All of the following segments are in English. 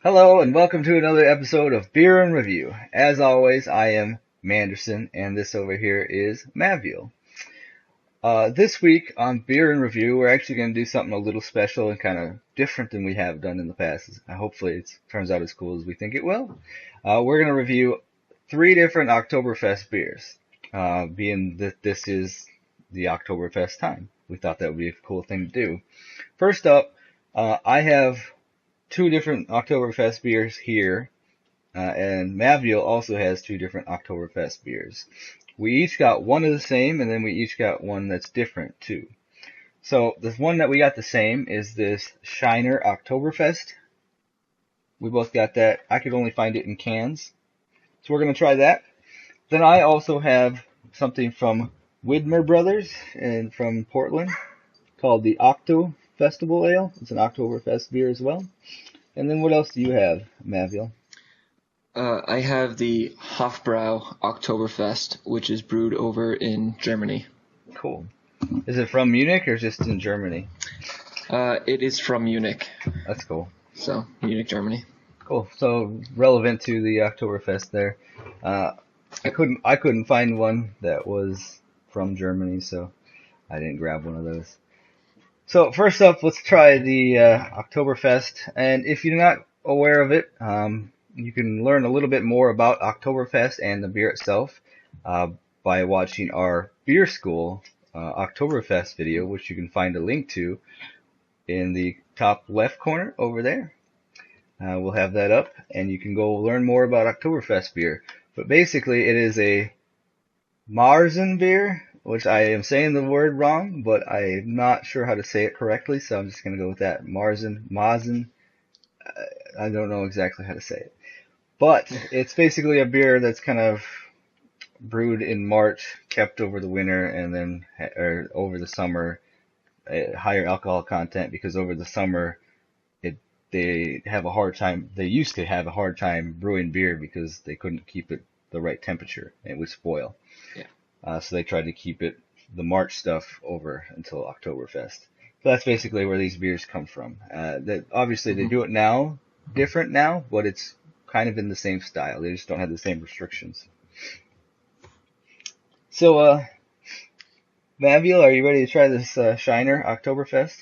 Hello and welcome to another episode of Beer and Review. As always, I am Manderson and this over here is Mavil. This week on Beer and Review, we're actually going to do something a little special and kind of different than we have done in the past. Hopefully it turns out as cool as we think it will. We're going to review 3 different Oktoberfest beers, being that this is the Oktoberfest time. We thought that would be a cool thing to do. First up, I have 2 different Oktoberfest beers here, and Mavil also has 2 different Oktoberfest beers. We each got one of the same, and then we each got one that's different too. So the one that we got the same is this Shiner Oktoberfest. We both got that. I could only find it in cans, so we're gonna try that. Then I also have something from Widmer Brothers and from Portland called the Okto Festival Ale. It's an Oktoberfest beer as well. And then what else do you have, Mavil? I have the Hofbrau Oktoberfest, which is brewed over in Germany. Cool. Is it from Munich or just in Germany? It is from Munich. That's cool. So, Munich, Germany. Cool. So relevant to the Oktoberfest there. I couldn't find one that was from Germany, so I didn't grab one of those. So first up, let's try the Oktoberfest. And if you're not aware of it, you can learn a little bit more about Oktoberfest and the beer itself by watching our Beer School Oktoberfest video, which you can find a link to in the top left corner over there. We'll have that up, and you can go learn more about Oktoberfest beer. But basically, it is a Marzen beer, which I am saying the word wrong, but I'm not sure how to say it correctly, so I'm just going to go with that. Marzen. I don't know exactly how to say it. But it's basically a beer that's kind of brewed in March, kept over the winter, and then or over the summer, higher alcohol content, because over the summer they have a hard time. They used to have a hard time brewing beer because they couldn't keep it the right temperature. It would spoil. Yeah. So they tried to keep the March stuff over until Oktoberfest. So that's basically where these beers come from. That obviously they do it now, different now, but it's kind of in the same style. They just don't have the same restrictions. So, Mavil, are you ready to try this Shiner Oktoberfest?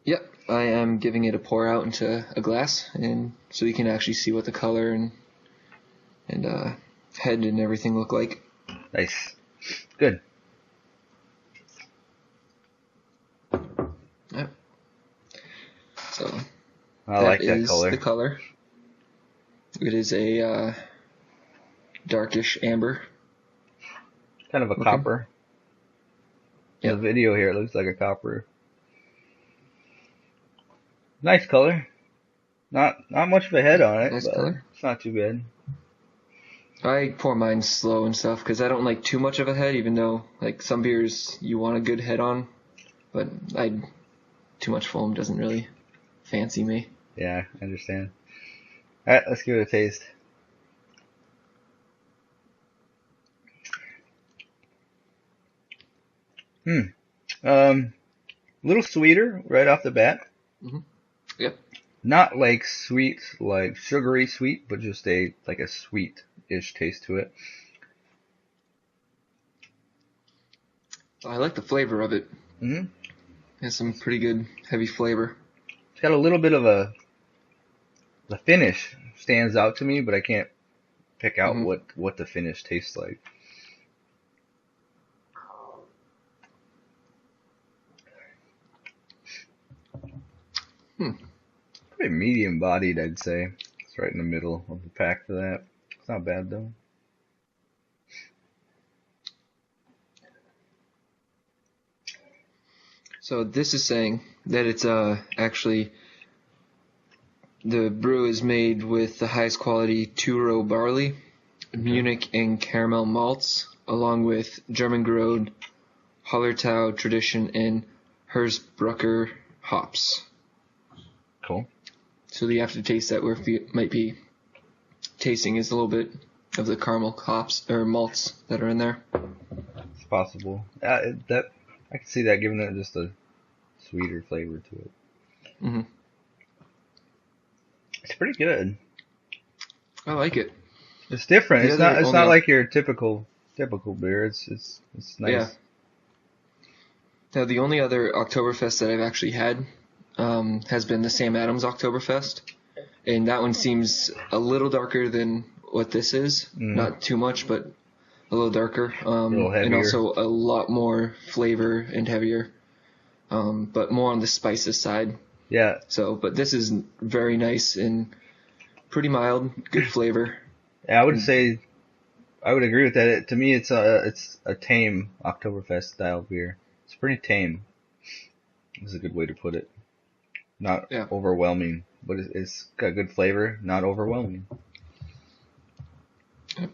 Yep, I am giving it a pour out into a glass, and so you can actually see what the color and head and everything look like. Nice. Good. Yep. So I like that color. The color. It is a darkish amber. Kind of a copper. Yep. The video here, it looks like a copper. Nice color. Not much of a head on it, Nice but color. It's not too bad. I pour mine slow and stuff because I don't like too much of a head, even though like some beers you want a good head on, but too much foam doesn't really fancy me. Yeah, I understand. Alright, let's give it a taste. A little sweeter right off the bat. Mm-hmm. Yep. Not like sweet, like sugary sweet, but just a sweet-ish taste to it. I like the flavor of it. Mm-hmm. It has some pretty good heavy flavor. It's got a little bit of the finish stands out to me, but I can't pick out what the finish tastes like. Pretty medium bodied, I'd say. It's right in the middle of the pack for that. It's not bad though. So this is saying that it's actually the brew is made with the highest quality two-row barley, Munich and caramel malts, along with German Growed, Hallertau Tradition, and Hersbrucker hops. Cool. So the aftertaste that we might be tasting is a little bit of the caramel hops or malts that are in there. It's possible. That I can see that giving it just a sweeter flavor to it. Mm-hmm. It's pretty good. I like it. It's different. The It's other not. It's only not like your typical beer. It's nice. Yeah. Now, the only other Oktoberfest that I've actually had has been the Sam Adams Oktoberfest, and that one seems a little darker than what this is. Not too much, but a little darker. A little heavier. And also a lot more flavor and heavier, but more on the spices side. Yeah. So, but this is very nice and pretty mild, good flavor. Yeah, I would say, I would agree with that. To me, it's a tame Oktoberfest style beer. It's pretty tame. Is a good way to put it. Not overwhelming, but it's got good flavor. Not overwhelming. Yep.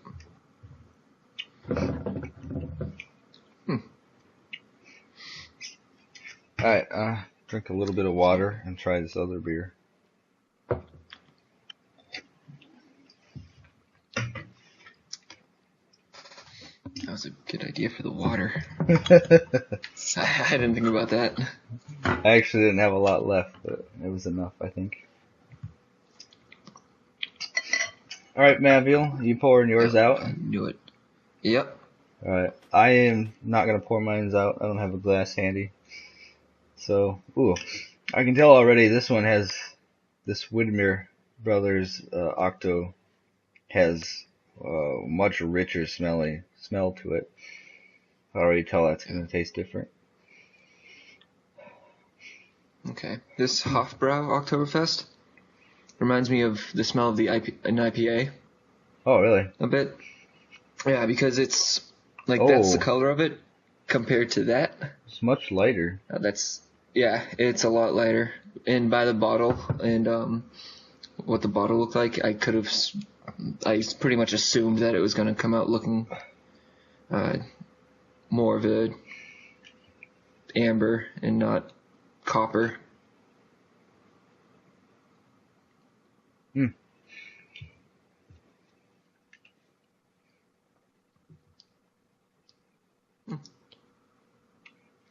All right, drink a little bit of water and try this other beer. That was a good idea for the water. I didn't think about that. I actually didn't have a lot left, but it was enough, I think. All right, Maville, you pouring yours out? I knew it. Yep. All right, I am not gonna pour mine out. I don't have a glass handy. So, I can tell already this one has, this Widmer Brothers Octo has much richer smell to it. I already tell that's going to taste different. Okay. This Hofbrau Oktoberfest reminds me of the smell of an IPA. Oh, really? A bit. Yeah, because it's like that's the color of it compared to that. It's much lighter. It's a lot lighter. And by the bottle and what the bottle looked like, I pretty much assumed that it was going to come out looking more of a amber and not copper.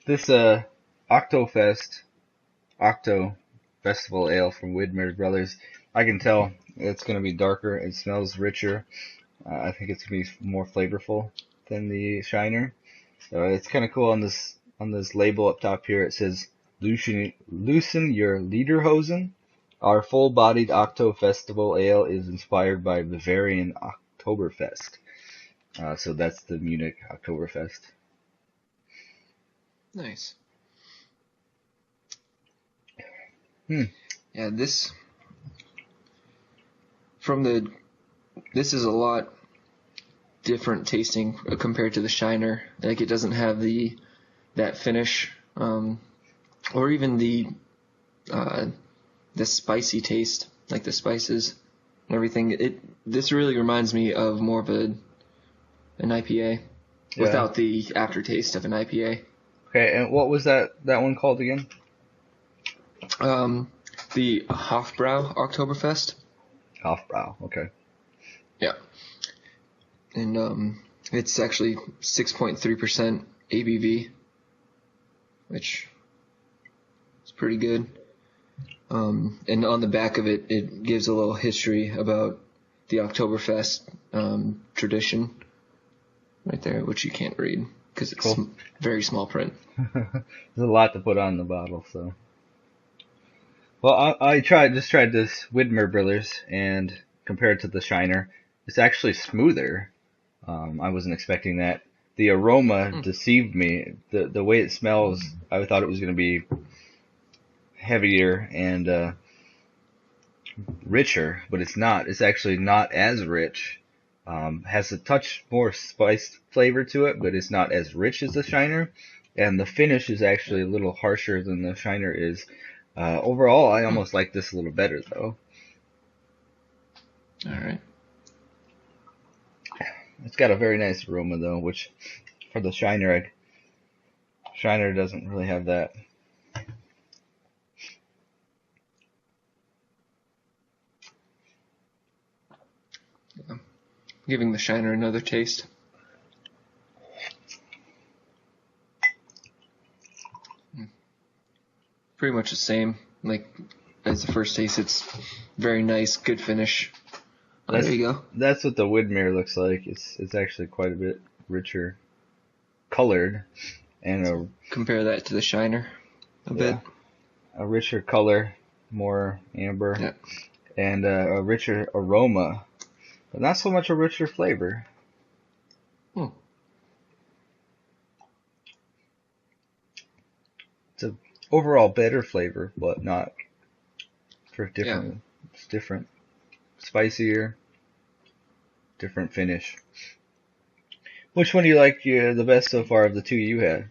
This Octo Festival Ale from Widmer Brothers, I can tell it's going to be darker. It smells richer. I think it's going to be more flavorful than the Shiner. So it's kind of cool on this label up top here. It says, loosen your lederhosen. Our full-bodied Octo Festival Ale is inspired by Bavarian Oktoberfest. So that's the Munich Oktoberfest. Nice. Yeah, this is a lot different tasting compared to the Shiner. Like, it doesn't have that finish, or even the spicy taste, like the spices and everything. This really reminds me of more of an IPA without the aftertaste of an IPA. Okay, and what was that one called again? The Hofbrau Oktoberfest. Hofbrau, okay. Yeah. And it's actually 6.3% ABV, which is pretty good. And on the back of it, it gives a little history about the Oktoberfest tradition right there, which you can't read because it's very small print. There's a lot to put on the bottle, so. Well, I tried this Widmer Brothers, and compared to the Shiner, it's actually smoother. I wasn't expecting that. The aroma deceived me. The way it smells, I thought it was going to be heavier and richer, but it's not. It's actually not as rich. Has a touch more spice flavor to it, but it's not as rich as the Shiner. And the finish is actually a little harsher than the Shiner is. Overall, I almost like this a little better, though. All right. It's got a very nice aroma, though, which for the Shiner doesn't really have that. Yeah. Giving the Shiner another taste. Pretty much the same. Like, as a first taste, it's very nice, good finish. There you go. That's what the Widmer looks like. It's actually quite a bit richer colored, and compare that to the Shiner a bit. A richer color, more amber, and a richer aroma, but not so much a richer flavor. It's a overall better flavor, but not for different. It's different, spicier, different finish. Which one do you like the best so far of the two you had?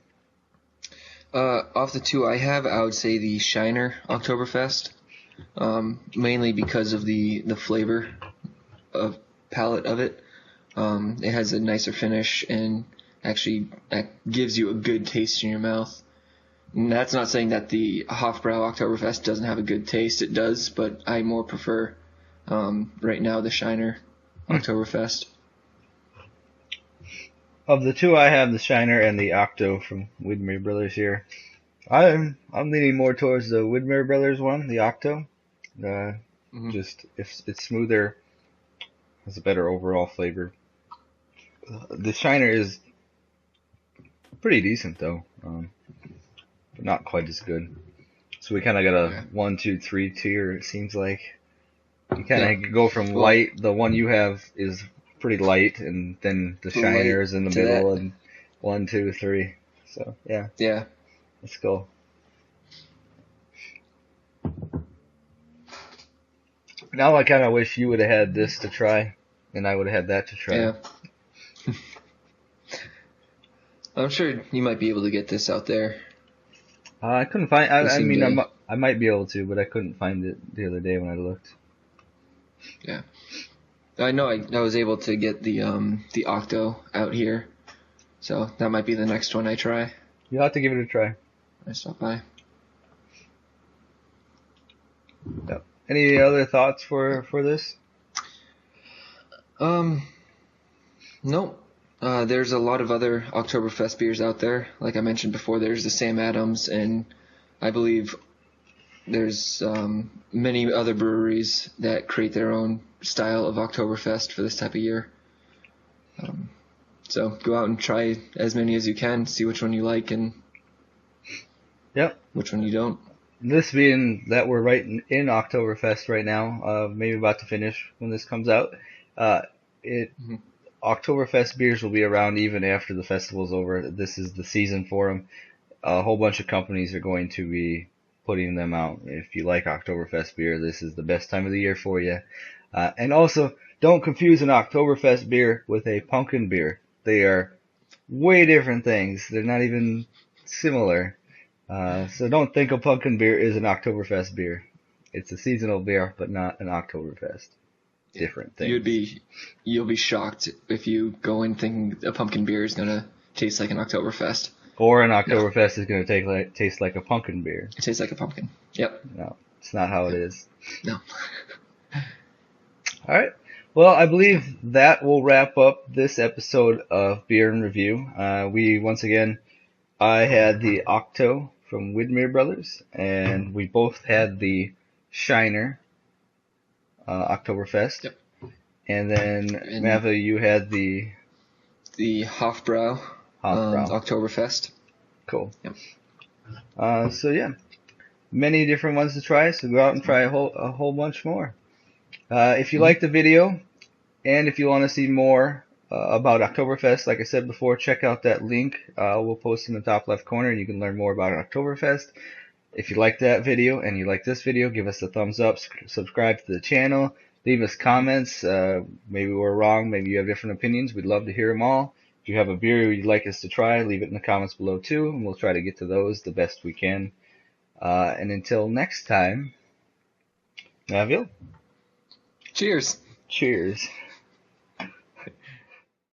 Off the two I have, I would say the Shiner Oktoberfest, mainly because of the flavor of palate of it. It has a nicer finish and actually gives you a good taste in your mouth. And that's not saying that the Hofbrau Oktoberfest doesn't have a good taste. It does, but I more prefer right now the Shiner Oktoberfest. Of the two, I have the Shiner and the Octo from Widmer Brothers here. I'm leaning more towards the Widmer Brothers one, the Octo. Just if it's smoother, has a better overall flavor. The Shiner is pretty decent though, but not quite as good. So we kind of got a 1, 2, 3 tier. It seems like you kind of go from light. The one you have is pretty light, and then the Shiner is in the middle, and 1, 2, 3. So yeah. Let's go. Now I kind of wish you would have had this to try, and I would have had that to try. Yeah. I'm sure you might be able to get this out there. I couldn't find. I might be able to, but I couldn't find it the other day when I looked. Yeah. I know I was able to get the Octo out here, so that might be the next one I try. You'll have to give it a try. I stop by. Yep. Any other thoughts for this? Nope. There's a lot of other Oktoberfest beers out there. Like I mentioned before, there's the Sam Adams, and I believe there's many other breweries that create their own style of Oktoberfest for this type of year. So go out and try as many as you can, see which one you like and which one you don't. This being that we're right in Oktoberfest right now, maybe about to finish when this comes out, Oktoberfest beers will be around even after the festival's over. This is the season for them. A whole bunch of companies are going to be putting them out. If you like Oktoberfest beer, this is the best time of the year for you. And also, don't confuse an Oktoberfest beer with a pumpkin beer. They are way different things. They're not even similar. So don't think a pumpkin beer is an Oktoberfest beer. It's a seasonal beer, but not an Oktoberfest. Different things. You'll be shocked if you go in thinking a pumpkin beer is gonna taste like an Oktoberfest. Or an Oktoberfest is going to taste like a pumpkin beer. It tastes like a pumpkin. Yep. No, it's not how it is. No. All right. Well, I believe that will wrap up this episode of Beer and Review. I had the Octo from Widmer Brothers, and we both had the Shiner Oktoberfest. Yep. And then, Mava, you had the Hofbrau. Oktoberfest. Cool. Yep. Many different ones to try, so go out and try a whole bunch more. If you like the video, and if you want to see more about Oktoberfest, like I said before, check out that link. We'll post in the top left corner, and you can learn more about Oktoberfest. If you like that video, and you like this video, give us a thumbs up, subscribe to the channel, leave us comments. Maybe we're wrong, maybe you have different opinions. We'd love to hear them all. If you have a beer you'd like us to try, leave it in the comments below too, and we'll try to get to those the best we can. And until next time, Navil. Cheers. Cheers.